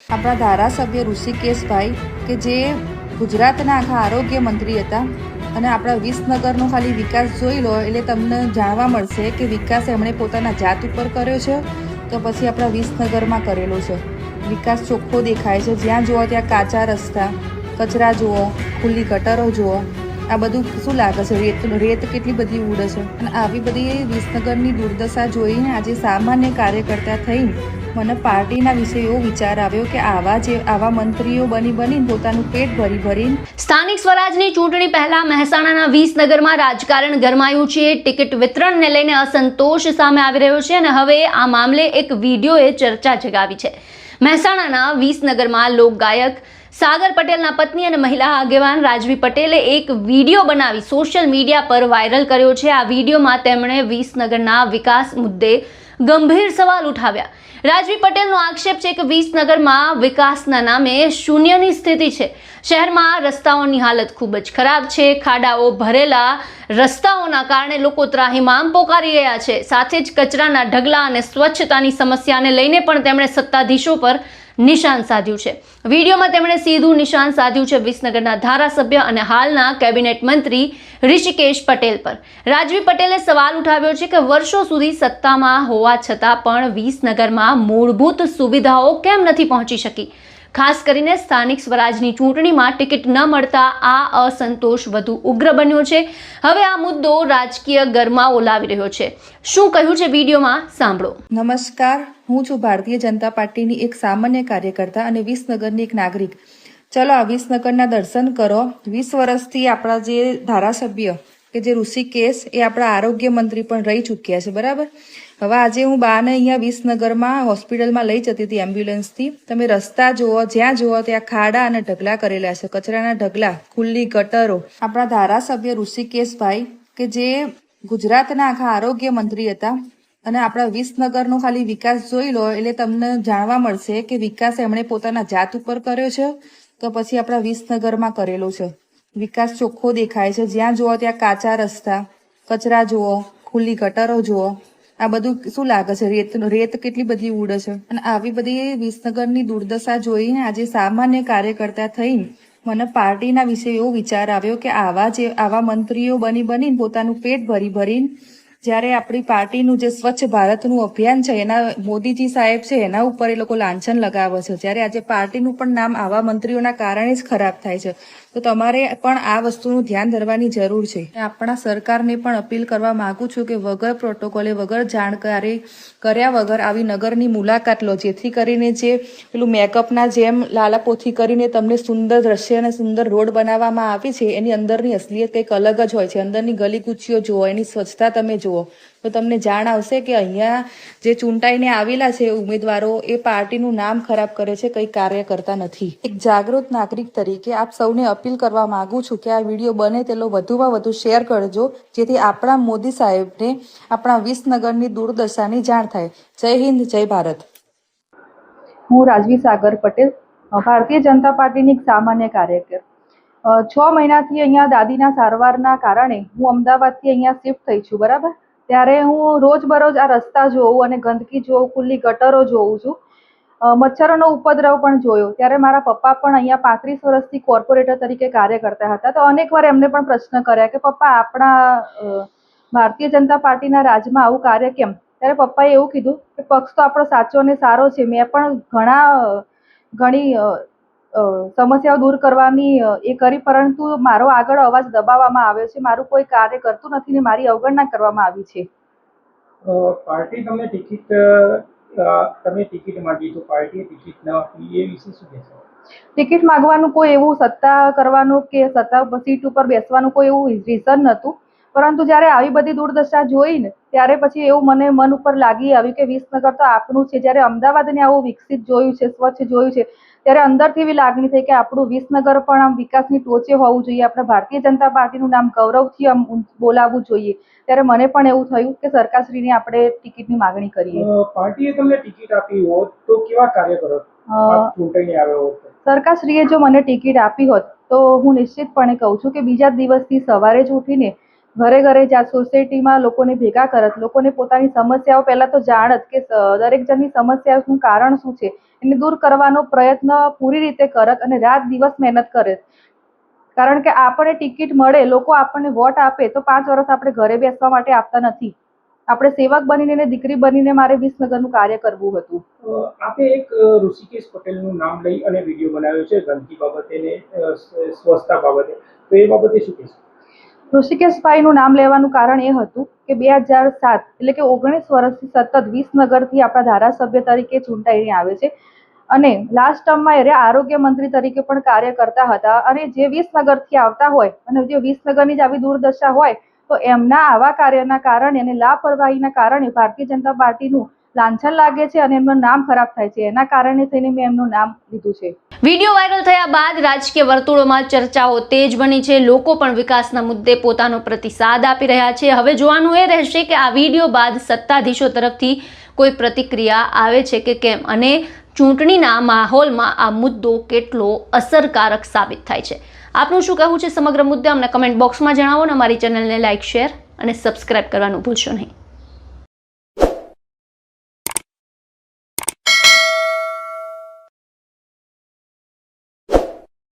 આપણા ધારાસભ્ય ઋષિકેશભાઈ કે જે ગુજરાતના આખા આરોગ્ય મંત્રી હતા અને આપણા વિસનગરનો ખાલી વિકાસ જોઈ લો એટલે તમને જાણવા મળશે કે વિકાસ એમણે પોતાના જાત ઉપર કર્યો છે તો પછી આપણા વિસનગરમાં કરેલો છે। વિકાસ ચોખ્ખો દેખાય છે, જ્યાં જુઓ ત્યાં કાચા રસ્તા, કચરા જુઓ, ખુલ્લી ગટરો જુઓ। આ બધું શું લાગે છે? રેત કેટલી બધી ઉડે છે અને આવી બધી વિસનગરની દુર્દશા જોઈને આજે સામાન્ય કાર્યકર્તા થઈને મને પાર્ટીના વિશે એવો વિચાર આવ્યો કે આવા મંત્રીઓ બની પોતાનું પેટ ભરી સ્થાનિક સ્વરાજની ચૂંટણી પહેલા મહેસાણાના વિસનગરમાં રાજકારણ ગરમાયું છે। ટિકિટ વિતરણને લઈને અસંતોષ સામે આવી રહ્યો છે અને હવે આ મામલે એક વિડીયોએ ચર્ચા જગાવી છે। મહેસાણાના વિસનગરમાં લોકગાયક સાગર પટેલના પત્ની અને મહિલા આગેવાન રાજવી પટેલે એક વિડીયો બનાવી સોશિયલ મીડિયા પર વાયરલ કર્યો છે। આ વિડીયોમાં તેમણે વિસનગરના વિકાસ મુદ્દે ગંભીર સવાલ ઉઠાવ્યા। રાજવી પટેલનો આક્ષેપ છે કે વિસનગરમાં વિકાસના નામે શૂન્યની સ્થિતિ છે। શહેરમાં રસ્તાઓની હાલત ખૂબ જ ખરાબ છે। ખાડાઓ ભરેલા રસ્તાઓના કારણે લોકો ત્રાહિમામ પોકારી રહ્યા છે। સાથે જ કચરાના ઢગલા અને સ્વચ્છતાની સમસ્યાને લઈને પણ તેમણે સત્તાધીશો પર નિશાન સાધ્યું છે। વિડીયોમાં તેમણે સીધું નિશાન સાધ્યું છે વિસનગરના ધારાસભ્ય અને હાલના કેબિનેટ મંત્રી ઋષિકેશ પટેલ પર। રાજવી પટેલે સવાલ ઉઠાવ્યો છે કે વર્ષો સુધી સત્તામાં હોવા છતાં પણ વિસનગરમાં મૂળભૂત સુવિધાઓ કેમ નથી પહોંચી શકી? ખાસ કરીને સ્થાનિક સ્વરાજની ચૂંટણીમાં ટિકિટ ન મળતા આ અસંતોષ વધુ ઉગ્ર બન્યો છે। હવે આ મુદ્દો રાજકીય ગરમાવો લાવી રહ્યો છે। શું કહ્યું છે વિડીયોમાં સાંભળો। નમસ્કાર, હું છું ભારતીય જનતા પાર્ટીની એક સામાન્ય કાર્યકર્તા અને વિસનગરની એક નાગરિક। ચલો આ વિસનગરના દર્શન કરો। 20 વર્ષથી આપણા જે ધારાસભ્ય કે જે ઋષિકેશ એ આપણા આરોગ્ય મંત્રી પણ રહી ચૂક્યા છે, બરાબર। હવે આજે હું બાને અહીંયા વિસનગરમાં હોસ્પિટલમાં લઈ જતી હતી એમ્બ્યુલન્સથી। તમે રસ્તા જુઓ, જ્યાં જુઓ ત્યાં ખાડા અને ઢગલા કરેલા છે, કચરાના ઢગલા, ખુલ્લી ગટરો। આપણા ધારાસભ્ય ઋષિકેશભાઈ કે જે ગુજરાતના આખા આરોગ્ય મંત્રી હતા અને આપણા વિસનગરનો ખાલી વિકાસ જોઈ લો એટલે તમને જાણવા મળશે કે વિકાસ એમણે પોતાના જાત ઉપર કર્યો છે તો પછી આપણા વિસનગરમાં કરેલો છે। વિકાસ ચોખ્ખો દેખાય છે, જ્યાં જુઓ ત્યાં કાચા રસ્તા, કચરા જુઓ, ખુલ્લી ગટરો જુઓ। આ બધું શું લાગે છે? રેત કેટલી બધી ઉડે છે અને આવી બધી વિસનગરની દુર્દશા જોઈને આજે સામાન્ય કાર્યકર્તા થઈને મને પાર્ટીના વિશે એવો વિચાર આવ્યો કે આવા મંત્રીઓ બની પોતાનું પેટ ભરીને જ્યારે આપણી પાર્ટીનું જે સ્વચ્છ ભારતનું અભિયાન છે એના મોદીજી સાહેબ છે એના ઉપર એ લોકો લાંછન લગાવે છે, જ્યારે આજે પાર્ટીનું પણ નામ આવા મંત્રીઓના કારણે જ ખરાબ થાય છે। તો તમારે પણ આ વસ્તુનું ધ્યાન ધરવાની જરૂર છે। આપણા સરકારને પણ અપીલ કરવા માંગુ છું કે વગર પ્રોટોકોલે, વગર જાણકારી કર્યા વગર આવી નગરની મુલાકાત લો, જેથી કરીને જે પેલું મેકઅપના જેમ લાલાપોથી કરીને તમને સુંદર દ્રશ્ય અને સુંદર રોડ બનાવવામાં આવી છે એની અંદરની અસલિયત કંઈક અલગ જ હોય છે। અંદરની ગલી કૂચીઓ જુઓ, એની સ્વચ્છતા તમે જુઓ તો તમને જાણ આવશે કે અહીંયા જે ચૂંટાઈને આવેલા છે ઉમેદવારો એ પાર્ટીનું નામ ખરાબ કરે છે, કંઈ કાર્ય કરતા નથી। એક જાગૃત નાગરિક તરીકે આપ સૌને અપીલ કરવા માંગુ છું કે આ વિડીયો બને તેટલો વધુમાં વધુ શેર કરજો, જેથી આપણા મોદી સાહેબને આપણા વિસનગરની દુર્દશાની જાણ થાય। જય હિન્દ, જય ભારત। હું રાજવી સાગર પટેલ, ભારતીય જનતા પાર્ટીની એક સામાન્ય કાર્યકર। 6 મહિનાથી અહીંયા દાદીના સારવારના કારણે હું અમદાવાદથી અહીંયા શિફ્ટ થઈ છું, બરાબર। ત્યારે હું રોજબરોજ આ રસ્તા જોઉં અને ગંદકી જોઉં, ખુલ્લી ગટરો જોઉં છું, મચ્છરોનો ઉપદ્રવ પણ જોયો। ત્યારે મારા પપ્પા પણ અહીંયા 35 વર્ષથી કોર્પોરેટર તરીકે કાર્ય કરતા હતા, તો અનેક વાર એમને પણ પ્રશ્ન કર્યા કે પપ્પા આપણા ભારતીય જનતા પાર્ટીના રાજમાં આવું કાર્ય કેમ? ત્યારે પપ્પાએ એવું કીધું કે પક્ષ તો આપણો સાચો અને સારો છે, મેં પણ ઘણી સમસ્યાઓ દૂર કરવાની એ કરી, પરંતુ મારો આગળ અવાજ દબાવવામાં આવ્યો છે, મારું કોઈ કાર્ય કરતું નથી ને મારી અવગણના કરવામાં આવી છે। પાર્ટી તમે ટિકિટ માંગી તો પાર્ટીએ ટિકિટ ન આપી, એ વિશે શું કહેશો? ટિકિટ માંગવાનું કોઈ એવું સત્તા કરવાનું કે સત્તા સીટ ઉપર બેસવાનું કોઈ એવું રીઝન નહોતું, પરંતુ જ્યારે આવી બધી દુર્દશા જોઈ ને ત્યારે પછી એવું મને મન ઉપર લાગી આવ્યું કે વિસનગર તો આપણું છે। જ્યારે અમદાવાદને આવું વિકસિત જોયું છે, સ્વચ્છ જોયું છે, ત્યારે અંદરથી એવી લાગણી થઈ કે આપણું વિસનગર પણ આમ વિકાસની ટોચે હોવું જોઈએ, આપણે ભારતીય જનતા પાર્ટીનું નામ ગૌરવથી આમ બોલાવવું જોઈએ। ત્યારે મને પણ એવું થયું કે સરકારશ્રીને આપણે ટિકિટની માગણી કરીએ। પાર્ટીએ તમને ટિકિટ આપી હોત તો કેવા કાર્ય કરત? ચૂંટાઈને આવ્યો હોત? સરકારશ્રીએ જો મને ટિકિટ આપી હોત તો હું નિશ્ચિતપણે કહું છું કે બીજા દિવસથી સવારે જ ઉઠીને ઘરે ઘરે જ્યાં સોસાયટીમાં લોકોને ભેગા કરત, લોકોને પોતાની સમસ્યાઓ પહેલા તો જાણત કે દરેક જણની સમસ્યાનું કારણ શું છે, એને દૂર કરવાનો પ્રયત્ન પૂરી રીતે કરત અને રાત દિવસ મહેનત કરે. કારણ કે આપણને ટિકિટ મળે, લોકો આપણને વોટ આપે તો 5 વર્ષ આપણે ઘરે બેસવા માટે આપતા નથી. આપણે સેવક બનીને ને દીકરી બનીને મારે વિસનગરનું કાર્ય કરવું હતું. આપે એક ઋષિકેશ પટેલનું નામ લઈ અને વિડીયો બનાવ્યો છે ગંદકી બાબતે ને સ્વચ્છતા બાબતે, તો એ બાબતે શું કહેશો? ઋષિકેશભાઈનું નામ લેવાનું કારણ એ હતું કે 2007 એટલે કે 19 વર્ષથી સતત વિસનગરથી આપણા ધારાસભ્ય તરીકે ચૂંટાઈને આવે છે અને લાસ્ટ ટર્મમાં એ આરોગ્ય મંત્રી તરીકે પણ કાર્ય કરતા હતા. અને જે વિસનગરથી આવતા હોય અને જે વિસનગરની જ આવી દુર્દશા હોય તો એમના આવા કાર્યના કારણે અને લાપરવાહીના કારણે ભારતીય જનતા પાર્ટીનું લાંછન લાગે છે અને એમનું નામ ખરાબ થાય છે. એના કારણે થઈને મેં એમનું નામ લીધું છે. વિડીયો વાયરલ થયા બાદ રાજકીય વર્તુળોમાં ચર્ચાઓ તેજ બની છે. લોકો પણ વિકાસના મુદ્દે પોતાનો પ્રતિસાદ આપી રહ્યા છે. હવે જોવાનું એ રહેશે કે આ વિડીયો બાદ સત્તાધીશો તરફથી કોઈ પ્રતિક્રિયા આવે છે કે કેમ, અને ચૂંટણીના માહોલમાં આ મુદ્દો કેટલો અસરકારક સાબિત થાય છે. આપનું શું કહેવું છે સમગ્ર મુદ્દે અમને કમેન્ટ બોક્સમાં જણાવો અને અમારી ચેનલને લાઇક, શેર અને સબસ્ક્રાઇબ કરવાનું ભૂલશો નહીં.